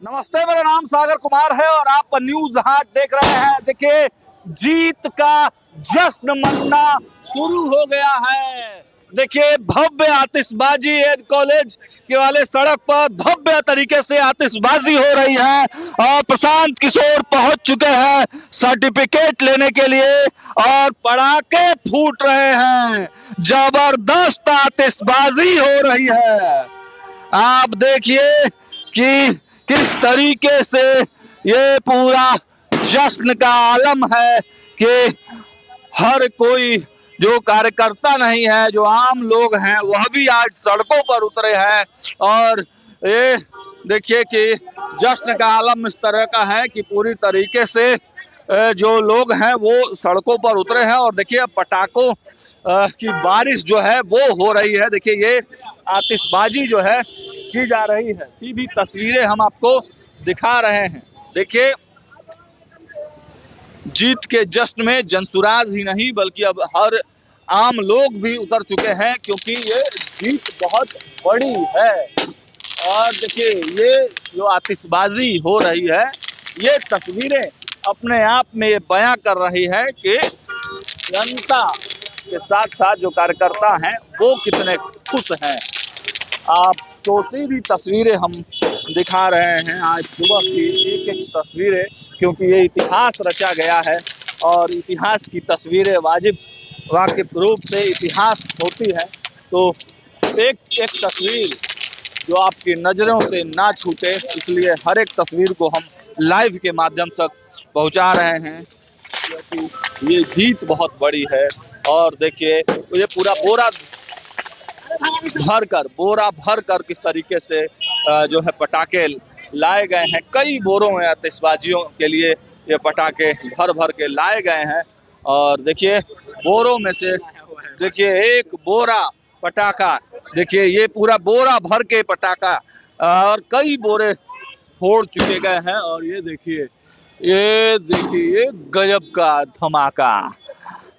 नमस्ते, मेरा नाम सागर कुमार है और आप न्यूज हाट देख रहे हैं। देखिए, जीत का जश्न मनना शुरू हो गया है। देखिए, भव्य आतिशबाजी एड कॉलेज के वाले सड़क पर भव्य तरीके से आतिशबाजी हो रही है और प्रशांत किशोर पहुंच चुके हैं सर्टिफिकेट लेने के लिए और पटाखे फूट रहे हैं। जबरदस्त आतिशबाजी हो रही है। आप देखिए कि किस तरीके से ये पूरा जश्न का आलम है कि हर कोई जो कार्यकर्ता नहीं है, जो आम लोग हैं, वह भी आज सड़कों पर उतरे हैं। और ये देखिए कि जश्न का आलम इस तरह का है कि पूरी तरीके से जो लोग हैं वो सड़कों पर उतरे हैं। और देखिए, पटाखों की बारिश जो है वो हो रही है। देखिए, ये आतिशबाजी जो है की जा रही है। सीधी तस्वीरें हम आपको दिखा रहे हैं। देखिए, जीत के जश्न में जनसुराज ही नहीं बल्कि अब हर आम लोग भी उतर चुके हैं, क्योंकि ये जीत बहुत बड़ी है। और देखिए, ये जो आतिशबाजी हो रही है, ये तस्वीरें अपने आप में ये बयां कर रही है कि जनता के साथ साथ जो कार्यकर्ता हैं वो कितने खुश हैं। आपको सीधी तस्वीरें हम दिखा रहे हैं आज सुबह की एक एक तस्वीरें, क्योंकि ये इतिहास रचा गया है और इतिहास की तस्वीरें वाकिफ रूप से इतिहास होती है। तो एक एक तस्वीर जो आपकी नजरों से ना छूटे, इसलिए हर एक तस्वीर को हम लाइव के माध्यम तक पहुंचा रहे हैं, क्योंकि ये जीत बहुत बड़ी है। और देखिए, ये पूरा बोरा भर कर किस तरीके से जो है पटाखे लाए गए हैं। कई बोरों में आतिशबाजियों के लिए ये पटाखे भर भर के लाए गए हैं। और देखिए, बोरों में से देखिए एक बोरा पटाखा, देखिए ये पूरा बोरा भर के पटाखा और कई बोरे फोड़ चुके गए हैं। और ये देखिए गजब का धमाका।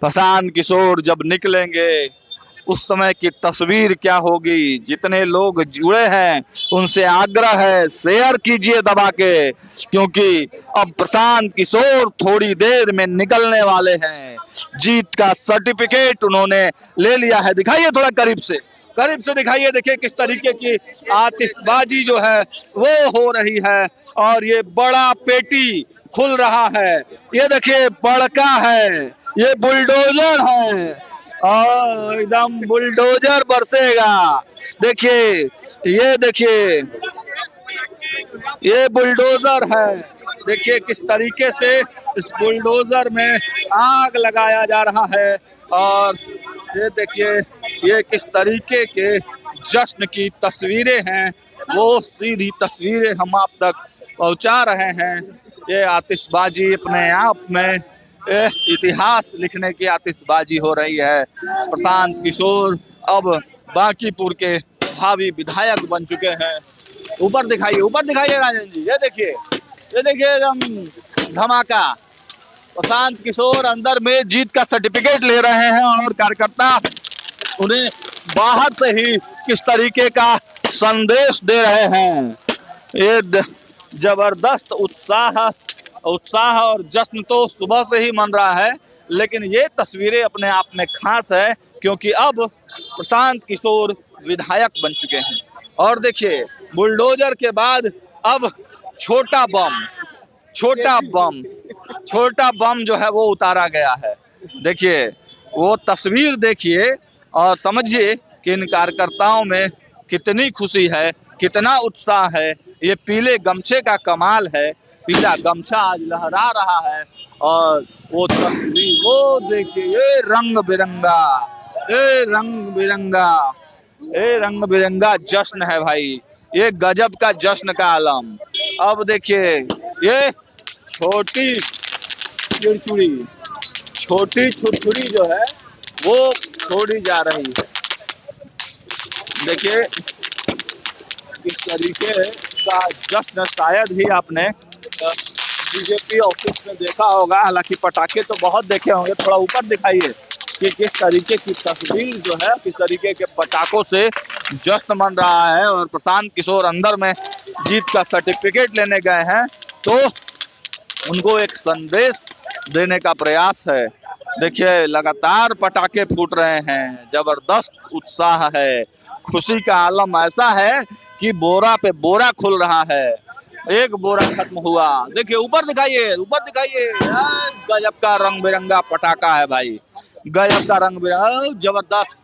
प्रशांत किशोर जब निकलेंगे उस समय की तस्वीर क्या होगी। जितने लोग जुड़े हैं उनसे आग्रह है, शेयर कीजिए दबा के, क्योंकि अब प्रशांत किशोर थोड़ी देर में निकलने वाले हैं। जीत का सर्टिफिकेट उन्होंने ले लिया है। दिखाइए थोड़ा करीब से दिखाइए। देखिए किस तरीके की आतिशबाजी जो है वो हो रही है। और ये बड़ा पेटी खुल रहा है। ये देखिए, बड़का है, ये बुलडोजर है और एकदम बुलडोजर बरसेगा। देखिए, ये बुलडोजर है। देखिए किस तरीके से इस बुलडोजर में आग लगाया जा रहा है। और ये देखिए, ये किस तरीके के जश्न की तस्वीरें हैं, वो सीधी तस्वीरें हम आप तक पहुंचा रहे हैं। ये आतिशबाजी अपने आप में इतिहास लिखने की आतिशबाजी हो रही है। प्रशांत किशोर अब बांकीपुर के भावी विधायक बन चुके हैं। ऊपर दिखाइए राजन जी। ये देखिए एकदम धमाका। प्रशांत किशोर अंदर में जीत का सर्टिफिकेट ले रहे हैं और कार्यकर्ता उन्हें बाहर से ही किस तरीके का संदेश दे रहे हैं। ये जबरदस्त उत्साह और जश्न तो सुबह से ही मन रहा है, लेकिन ये तस्वीरें अपने आप में खास है, क्योंकि अब प्रशांत किशोर विधायक बन चुके हैं। और देखिए, बुलडोजर के बाद अब छोटा बम जो है वो उतारा गया है। देखिए, वो तस्वीर देखिए और समझिए कि इन कार्यकर्ताओं में कितनी खुशी है, कितना उत्साह है। ये पीले गमछे का कमाल है। पीला गमछा आज लहरा रहा है और वो तस्वीर वो देखिए, ये रंग बिरंगा जश्न है भाई। ये गजब का जश्न का आलम। अब देखिए, ये छोटी छुरछुरी जो है वो छोड़ी जा रही है। देखिए इस तरीके का जश्न शायद ही आपने बीजेपी ऑफिस में देखा होगा। हालांकि पटाखे तो बहुत देखे होंगे। थोड़ा ऊपर दिखाइए कि किस तरीके की तस्वीर जो है, किस तरीके के पटाखों से जश्न मन रहा है और प्रशांत किशोर अंदर में जीत का सर्टिफिकेट लेने गए हैं, तो उनको एक संदेश देने का प्रयास है। देखिए लगातार पटाखे फूट रहे हैं, जबरदस्त उत्साह है, खुशी का आलम ऐसा है कि बोरा पे बोरा खुल रहा है। एक बोरा खत्म हुआ, देखिए ऊपर दिखाइए, ऊपर दिखाइए, गजब का रंग बिरंगा पटाखा है भाई, गजब का रंग बिरंगा, जबरदस्त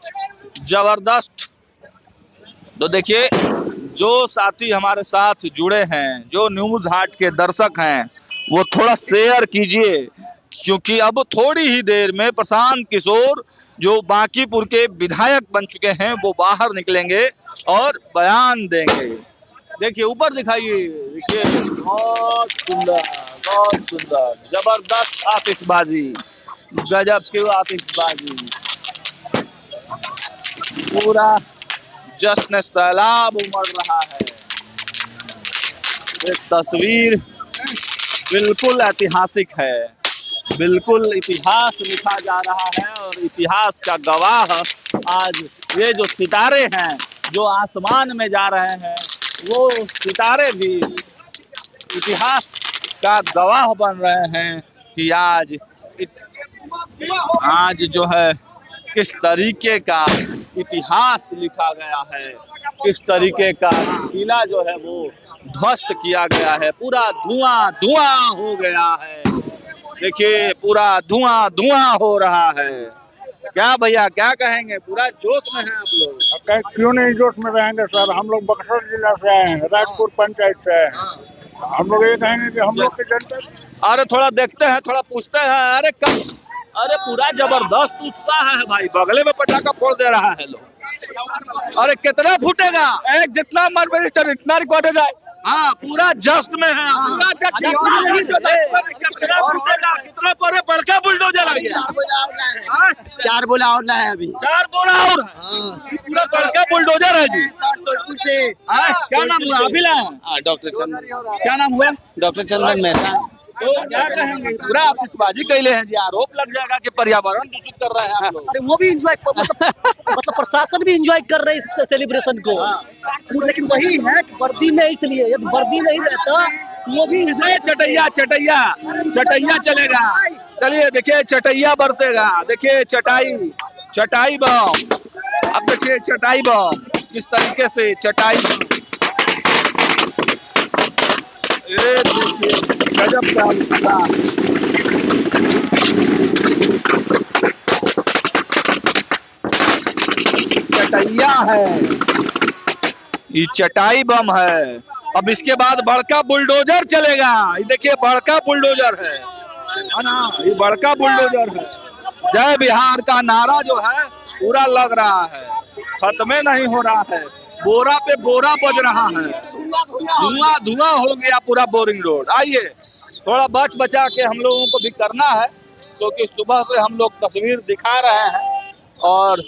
जबरदस्त। तो देखिए जो साथी हमारे साथ जुड़े हैं, जो न्यूज हाट के दर्शक हैं, वो थोड़ा शेयर कीजिए, क्योंकि अब थोड़ी ही देर में प्रशांत किशोर जो बांकीपुर के विधायक बन चुके हैं वो बाहर निकलेंगे और बयान देंगे। देखिए ऊपर दिखाइए, देखिए बहुत सुंदर, बहुत सुंदर, जबरदस्त आतिशबाजी, गजब की आतिशबाजी, पूरा जश्न सैलाब उमड़ रहा है। ये तस्वीर बिल्कुल ऐतिहासिक है, बिल्कुल इतिहास लिखा जा रहा है और इतिहास का गवाह आज ये जो सितारे हैं जो आसमान में जा रहे हैं, वो सितारे भी इतिहास का गवाह बन रहे हैं कि आज जो है किस तरीके का इतिहास लिखा गया है, किस तरीके का किला जो है वो ध्वस्त किया गया है, पूरा धुआं धुआं हो गया है। देखिए पूरा धुआं धुआं हो रहा है। क्या भैया क्या कहेंगे, पूरा जोश में है आप लोग? क्यों नहीं जोश में रहेंगे सर, हम लोग बक्सर जिला से आए हैं, राजपुर पंचायत से आए हैं। हम लोग ये कहेंगे कि हम लोग की जनता, अरे थोड़ा देखते हैं, थोड़ा पूछते हैं। अरे कब, अरे पूरा जबरदस्त उत्साह है भाई, बगले में पटाखा फोड़ दे रहा है लोग। अरे कितना फूटेगा? एक जितना मर इतना रिकॉर्ड हो जाए। हाँ पूरा जश्न में है, पूरा कितना बड़े बड़का बुलडोजर आ गया, 4 बोला और ना है अभी, 4 बोरा और पूरा बड़का बुलडोजर है जी। क्या नाम हुआ अभी? डॉक्टर चंदन। क्या नाम हुआ? डॉक्टर चंदन मेहता। तो क्या कहेंगे, पूरा आतिशबाजी कैले हैं जी, आरोप लग जाएगा कि पर्यावरण दूषित कर रहे हैं आप लोग। वो भी इंजॉय मतलब प्रशासन भी इंजॉय कर रहे हैं इस सेलिब्रेशन को, लेकिन वही है कि वर्दी में, इसलिए यदि वर्दी नहीं रहता वो भी चटैया चटैया चटैया चलेगा। चलिए देखिए चटैया बरसेगा, देखिए चटाई चटाई बम, अब देखिए चटाई बम किस तरीके से चटाई बम, ये देखिए गजब का उत्साह। चटैया है, ये चटाई बम है। अब इसके बाद बड़का बुलडोजर चलेगा, ये देखिए बड़का बुलडोजर है ना, ये बड़का बुलडोजर है। जय बिहार का नारा जो है पूरा लग रहा है, खत्मे नहीं हो रहा है, बोरा पे बोरा बज रहा है, धुआं धुआं हो गया पूरा बोरिंग रोड। आइए थोड़ा बच बचा के हम लोगों को भी करना है, क्योंकि सुबह से हम लोग तस्वीर दिखा रहे हैं और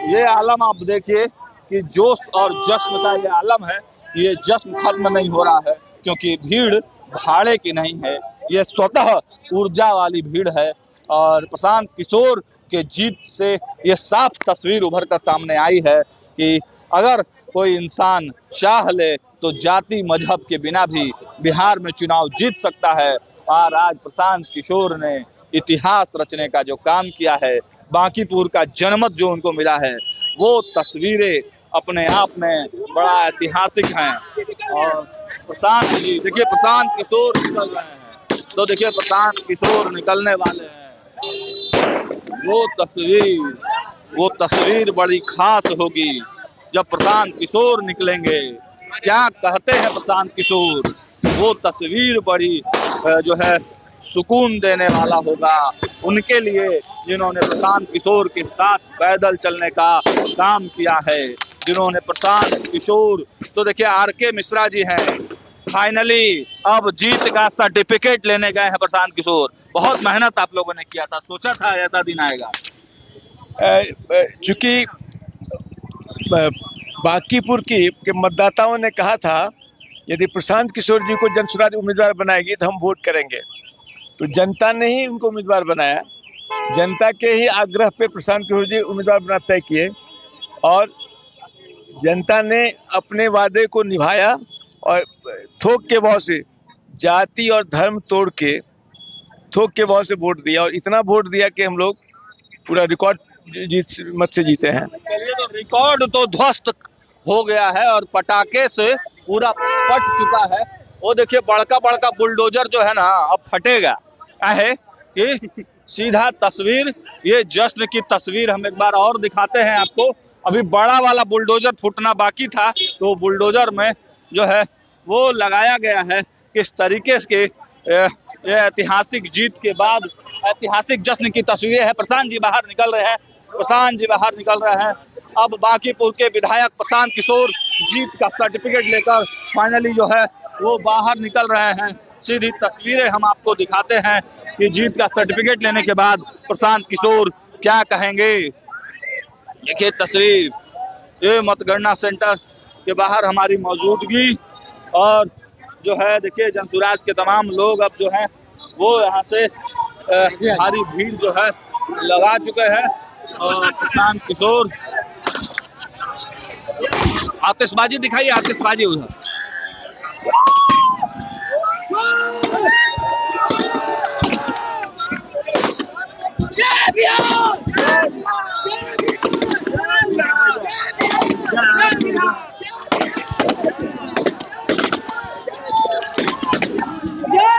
ये आलम आप देखिए कि जोश और जश्न का ये आलम है। ये जश्न खत्म नहीं हो रहा है, क्योंकि भीड़ भाड़े की नहीं है, ये स्वतः ऊर्जा वाली भीड़ है। और प्रशांत किशोर के जीत से ये साफ तस्वीर उभर कर सामने आई है कि अगर कोई इंसान चाह ले तो जाति मजहब के बिना भी बिहार में चुनाव जीत सकता है। और आज प्रशांत किशोर ने इतिहास रचने का जो काम किया है, बांकीपुर का जनमत जो उनको मिला है, वो तस्वीरें अपने आप में बड़ा ऐतिहासिक हैं। और प्रशांत जी देखिए, प्रशांत किशोर निकल रहे हैं, तो देखिए प्रशांत किशोर निकलने वाले हैं। वो तस्वीर बड़ी खास होगी जब प्रशांत किशोर निकलेंगे। क्या कहते हैं प्रशांत किशोर, वो तस्वीर बड़ी जो है सुकून देने वाला होगा उनके लिए, जिन्होंने प्रशांत किशोर के साथ पैदल चलने का काम किया है, जिन्होंने प्रशांत किशोर, तो देखिए आरके मिश्रा जी हैं, फाइनली अब जीत का सर्टिफिकेट लेने गए हैं प्रशांत किशोर। बहुत मेहनत आप लोगों ने किया था, सोचा था ऐसा दिन आएगा। चूंकि बांकीपुर के मतदाताओं ने कहा था यदि प्रशांत किशोर जी को जनसुराज उम्मीदवार बनाएगी तो हम वोट करेंगे, तो जनता ने ही उनको उम्मीदवार बनाया। जनता के ही आग्रह पे प्रशांत किशोर जी उम्मीदवार बना तय किए और जनता ने अपने वादे को निभाया और थोक के भाव से, जाति और धर्म तोड़ के थोक के भाव से वोट दिया, और इतना वोट दिया कि हम लोग पूरा रिकॉर्ड मत से जीते हैं। चलिए, तो रिकॉर्ड तो ध्वस्त हो गया है और पटाखे से पूरा फट चुका है। वो देखिए बड़का बड़का बुलडोजर जो है ना अब फटेगा है कि सीधा तस्वीर, ये जश्न की तस्वीर हम एक बार और दिखाते हैं आपको। अभी बड़ा वाला बुलडोजर फूटना बाकी था, तो बुलडोजर में जो है वो लगाया गया है। किस तरीके से ये ऐतिहासिक जीत के बाद ऐतिहासिक जश्न की तस्वीरें है। प्रशांत जी बाहर निकल रहे हैं, प्रशांत जी बाहर निकल रहे हैं। अब बांकीपुर के विधायक प्रशांत किशोर जीत का सर्टिफिकेट लेकर फाइनली जो है वो बाहर निकल रहे हैं। सीधी तस्वीरें हम आपको दिखाते हैं कि जीत का सर्टिफिकेट लेने के बाद प्रशांत किशोर क्या कहेंगे। देखिए तस्वीर, ये मतगणना सेंटर के बाहर हमारी मौजूदगी, और जो है देखिए जनसुराज के तमाम लोग अब जो है वो यहाँ से भारी भीड़ जो है लगा चुके हैं। और प्रशांत किशोर, आतिशबाजी दिखाइए, आतिशबाजी उधर।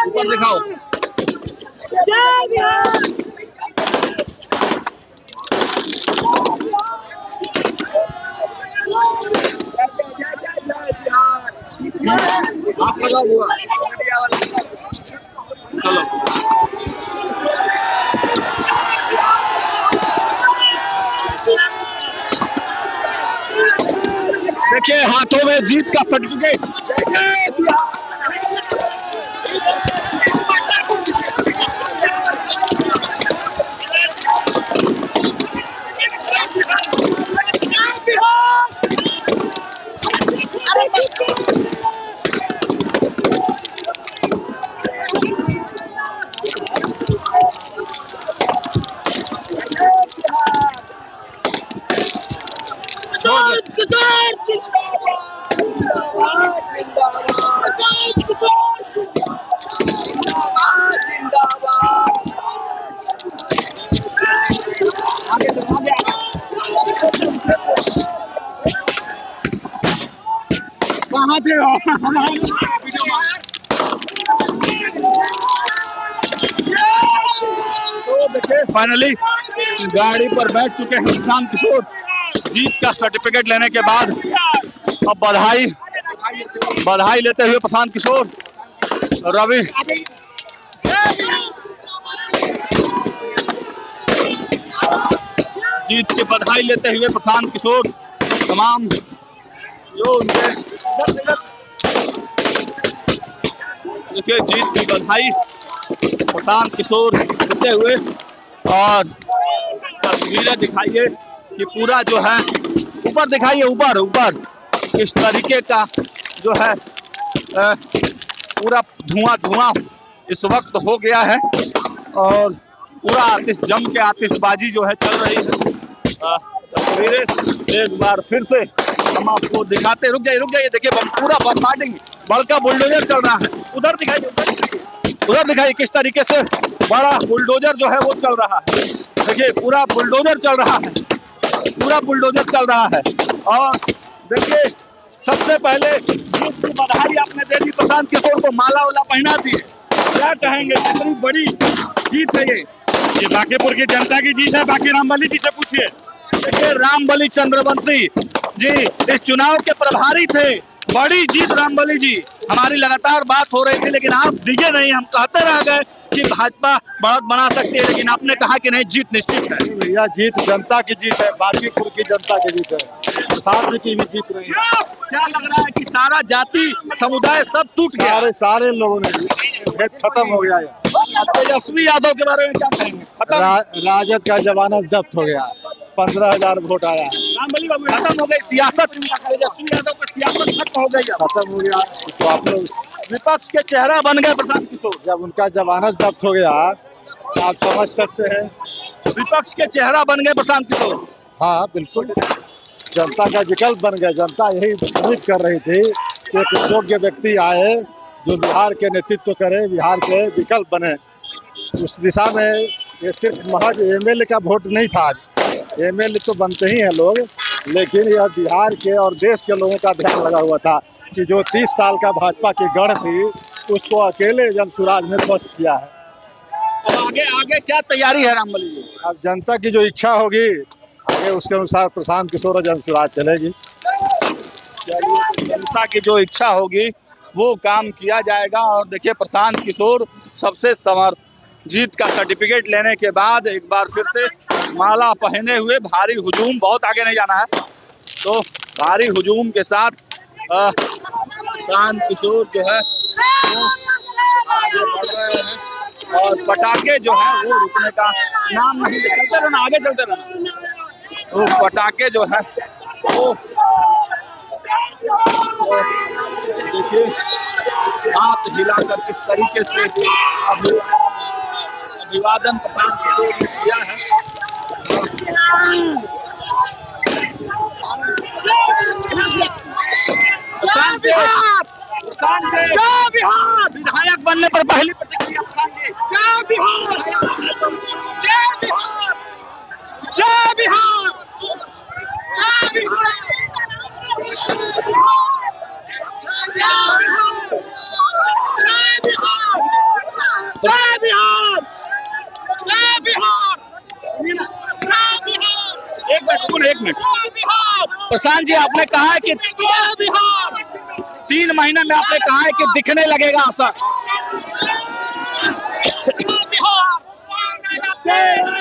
ऊपर दिखाओ। आप लगा हुआ चलो। देखिए हाथों में जीत का सर्टिफिकेट। कहाँ पे हो? तो देखिए फाइनली गाड़ी पर बैठ चुके हैं प्रशांत किशोर जीत का सर्टिफिकेट लेने के बाद। अब बधाई लेते हुए प्रशांत किशोर, रवि जीत की बधाई लेते हुए प्रशांत किशोर तमाम जो उनके देखिए जीत की बधाई प्रशांत किशोर देते हुए। और तस्वीरें दिखाइए कि पूरा जो है ऊपर दिखाइए, ऊपर इस तरीके का जो है पूरा धुआं इस वक्त हो गया है और पूरा आतिश आतिशबाजी जो है चल रही है। तस्वीरें एक बार फिर से हम आपको दिखाते। रुक जाइए देखिए पूरा बम्बार्डिंग बड़का बुलडोजर चल रहा है। उधर दिखाइए किस तरीके से बड़ा बुलडोजर जो है वो चल रहा है। देखिए पूरा बुलडोजर चल रहा है। और देखिए सबसे पहले जीत की बधाई आपने दे दी, प्रशांत किशोर को माला वाला पहना दी। क्या कहेंगे, कितनी बड़ी जीत है ये बांकीपुर की जनता की जीत है। बाकी रामबली जी से पूछिए। देखिए रामबली चंद्रवंशी जी इस चुनाव के प्रभारी थे। बड़ी जीत रामबली जी, हमारी लगातार बात हो रही थी लेकिन आप दिखे नहीं। हम कहते रह गए कि भाजपा बढ़त बना सकती है, लेकिन आपने कहा कि नहीं, जीत निश्चित है। भैया जीत जनता की जीत है, बांकीपुर की जनता की जीत है, प्रसाद जी की भी जीत रही है। क्या लग रहा है कि सारा जाति समुदाय सब टूट गया? सारे लोगों ने भेद खत्म हो गया है। तेजस्वी यादव के बारे में क्या कहेंगे? राजद का जमानत जब्त हो गया, 15,000 वोट आया है। रामबली बाबू खत्म हो गई सियासत, तेजस्वी यादव की सियासत खत्म हो गई, खत्म हो गया। तो आप लोग विपक्ष के चेहरा बन गए प्रशांत किशोर। जब उनका जमानत जब्त हो गया तो आप समझ सकते हैं, विपक्ष के चेहरा बन गए प्रशांत किशोर। हाँ बिल्कुल। जनता का विकल्प बन गए। जनता यही उम्मीद कर रही थी कि एक योग्य व्यक्ति आए जो बिहार के नेतृत्व करे, बिहार के विकल्प बने। उस दिशा में ये सिर्फ महज एमएलए का वोट नहीं था। एमएलए तो बनते ही हैं लोग, लेकिन यह बिहार के और देश के लोगों का ध्यान लगा हुआ था कि जो 30 साल का भाजपा की गढ़ थी उसको अकेले जनसुराज में ध्वस्त किया है। अब आगे आगे क्या तैयारी है रामबली जी? अब जनता की जो इच्छा होगी आगे उसके अनुसार प्रशांत किशोर जनसुराज चलेगी। जनता की जो इच्छा होगी वो काम किया जाएगा। और देखिए प्रशांत किशोर सबसे समर्थ, जीत का सर्टिफिकेट लेने के बाद एक बार फिर से माला पहने हुए भारी हुजूम, बहुत आगे नहीं जाना है, तो भारी हुजूम के साथ प्रशांत किशोर जो है वो आगे बढ़ रहे हैं। और पटाखे जो है वो रुकने का नाम नहीं, चलते रहना, आगे चलते रहना। तो पटाखे जो है वो देखिए हाथ हिलाकर किस तरीके से अभिवादन प्रशांत किशोर ने किया है। विधायक बनने पर पहली प्रतिक्रिया जय बिहार, जय बिहार, जय बिहार, जय बिहार, जय बिहार, जय बिहार। एक मिनट प्रशांत जी, आपने कहा है कि 3 महीने में आपने कहा है कि दिखने लगेगा असर।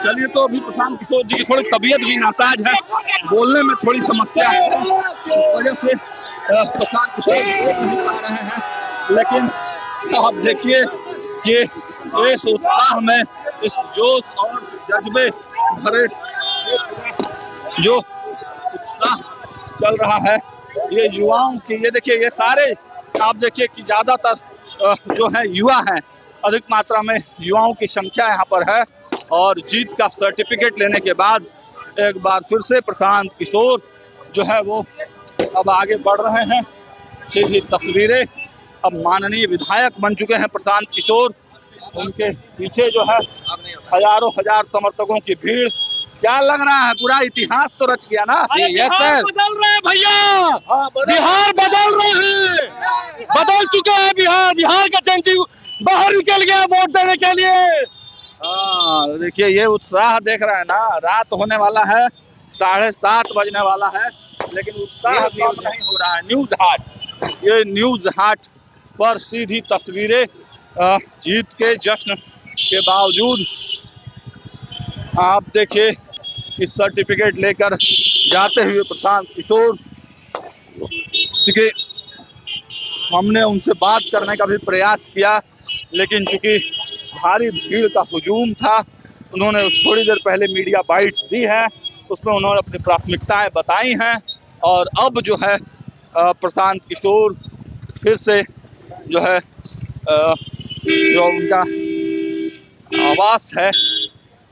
चलिए, तो अभी प्रशांत किशोर जी की थोड़ी तबीयत भी नासाज है, बोलने में थोड़ी समस्या है, इस वजह से प्रशांत किशोर बोल नहीं पा रहे हैं। लेकिन आप देखिए कि इस उत्साह में, इस जोश और जज्बे भरे जो उत्साह चल रहा है ये युवाओं की, ये देखिए ये सारे आप देखिए कि ज्यादातर जो है युवा हैं, अधिक मात्रा में युवाओं की संख्या यहाँ पर है। और जीत का सर्टिफिकेट लेने के बाद एक बार फिर से प्रशांत किशोर जो है वो अब आगे बढ़ रहे हैं। सीधी तस्वीरें, अब माननीय विधायक बन चुके हैं प्रशांत किशोर, उनके पीछे जो है हजारों हजार समर्थकों की भीड़। क्या लग रहा है, पूरा इतिहास तो रच गया ना? बिहार बदल रहे हैं भैया, बिहार बदल रहे हैं, बदल चुके हैं बिहार। बिहार का जनजीव बाहर निकल गया वोट देने के लिए। हाँ, देखिए ये उत्साह देख रहे हैं ना, रात होने वाला है, 7:30 बजने वाला है, लेकिन उत्साह कम नहीं हो रहा है। न्यूज हाट, ये न्यूज हाट पर सीधी तस्वीरें जीत के जश्न के बावजूद आप देखिए इस सर्टिफिकेट लेकर जाते हुए प्रशांत किशोर, क्योंकि हमने उनसे बात करने का भी प्रयास किया, लेकिन चूंकि भारी भीड़ का हुजूम था, उन्होंने थोड़ी देर पहले मीडिया बाइट्स दी है, उसमें उन्होंने अपनी प्राथमिकताएं बताई हैं। और अब जो है प्रशांत किशोर फिर से जो है जो उनका आवास है,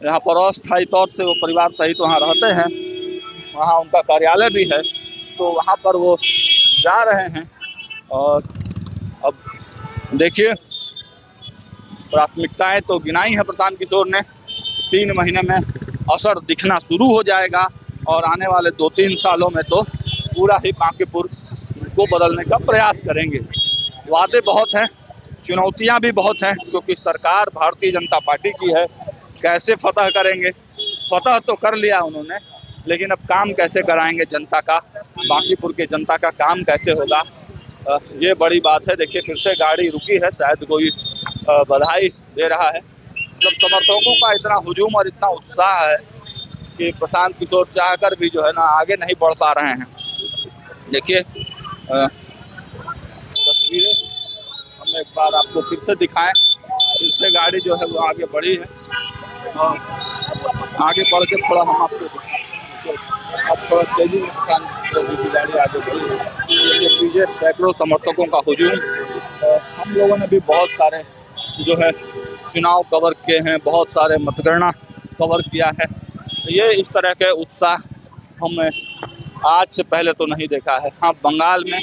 यहाँ पर अस्थायी तौर से वो परिवार सहित वहाँ रहते हैं, वहाँ उनका कार्यालय भी है, तो वहाँ पर वो जा रहे हैं। और अब देखिए प्राथमिकताएं तो गिनाई है प्रशांत किशोर ने, 3 महीने में असर दिखना शुरू हो जाएगा और आने वाले 2-3 सालों में तो पूरा ही बांकीपुर को बदलने का प्रयास करेंगे। वादे बहुत हैं, चुनौतियां भी बहुत हैं, क्योंकि सरकार भारतीय जनता पार्टी की है। कैसे फतह करेंगे? फतह तो कर लिया उन्होंने, लेकिन अब काम कैसे कराएंगे जनता का, बांकीपुर के जनता का काम कैसे होगा, ये बड़ी बात है। देखिए फिर से गाड़ी रुकी है, शायद कोई बधाई दे रहा है। मतलब समर्थकों का इतना हुजूम और इतना उत्साह है कि प्रशांत किशोर चाहकर भी जो है ना आगे नहीं बढ़ पा रहे हैं। देखिए तस्वीरें हम एक बार आपको फिर से दिखाएं, फिर से गाड़ी जो है वो आगे बढ़ी है और आगे बढ़ के थोड़ा हम आपको अब थोड़ा तेजी में प्रशांत किशोर की गाड़ी आगे बढ़ी है। देखिए पीछे सैकड़ों समर्थकों का हुजूम। हम लोगों ने भी बहुत सारे जो है चुनाव कवर किए हैं, बहुत सारे मतगणना कवर किया है। ये इस तरह के उत्साह हमें आज से पहले तो नहीं देखा है। हाँ, बंगाल में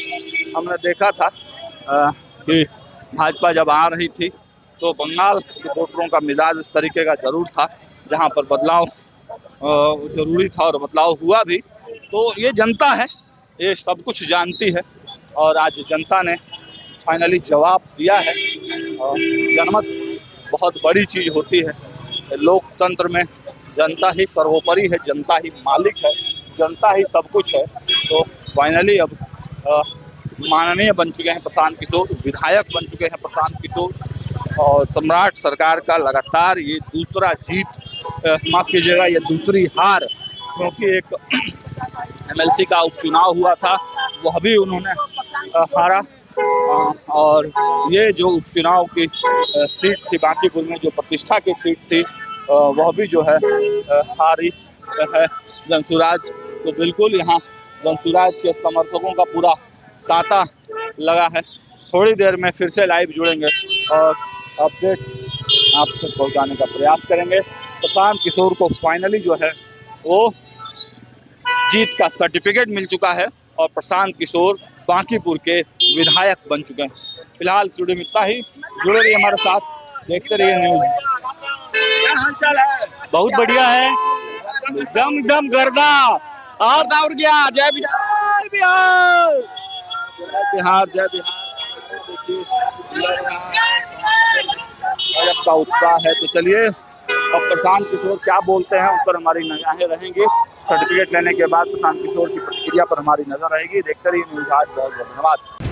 हमने देखा था कि भाजपा जब आ रही थी तो बंगाल के वोटरों का मिजाज इस तरीके का जरूर था, जहां पर बदलाव जरूरी था और बदलाव हुआ भी। तो ये जनता है, ये सब कुछ जानती है और आज जनता ने फाइनली जवाब दिया है। और जनमत बहुत बड़ी चीज होती है। लोकतंत्र में जनता ही सर्वोपरि है, जनता ही मालिक है, जनता ही सब कुछ है। तो फाइनली अब माननीय बन चुके हैं प्रशांत किशोर, विधायक बन चुके हैं प्रशांत किशोर और सम्राट सरकार का लगातार ये दूसरा जीत, माफ कीजिएगा ये दूसरी हार, क्योंकि एक एमएलसी का उपचुनाव हुआ था वह भी उन्होंने हारा और ये जो उपचुनाव की सीट थी बांकीपुर में, जो प्रतिष्ठा की सीट थी, वह भी जो है हारी है जनसुराज। तो बिल्कुल यहाँ जनसुराज के समर्थकों का पूरा तांता लगा है। थोड़ी देर में फिर से लाइव जुड़ेंगे और अपडेट आप तक पहुँचाने का प्रयास करेंगे। प्रशांत किशोर को फाइनली जो है वो जीत का सर्टिफिकेट मिल चुका है और प्रशांत किशोर बांकीपुर के विधायक बन चुके हैं। फिलहाल स्टूडियो में इतना ही, जुड़े रहिए हमारे साथ, देखते रहिए न्यूज। क्या हालचाल है? बहुत बढ़िया है, एकदम गर्दा और दौड़ गया। जय बिहार, जय बिहार, जय बिहार। देखिए गजब का उत्साह है। तो चलिए अब प्रशांत किशोर क्या बोलते हैं उन पर हमारी निगाहें रहेंगी। सर्टिफिकेट लेने के बाद प्रशांत किशोर की प्रतिक्रिया पर हमारी नजर रहेगी। देखते रहिए न्यूज आज। बहुत बहुत धन्यवाद।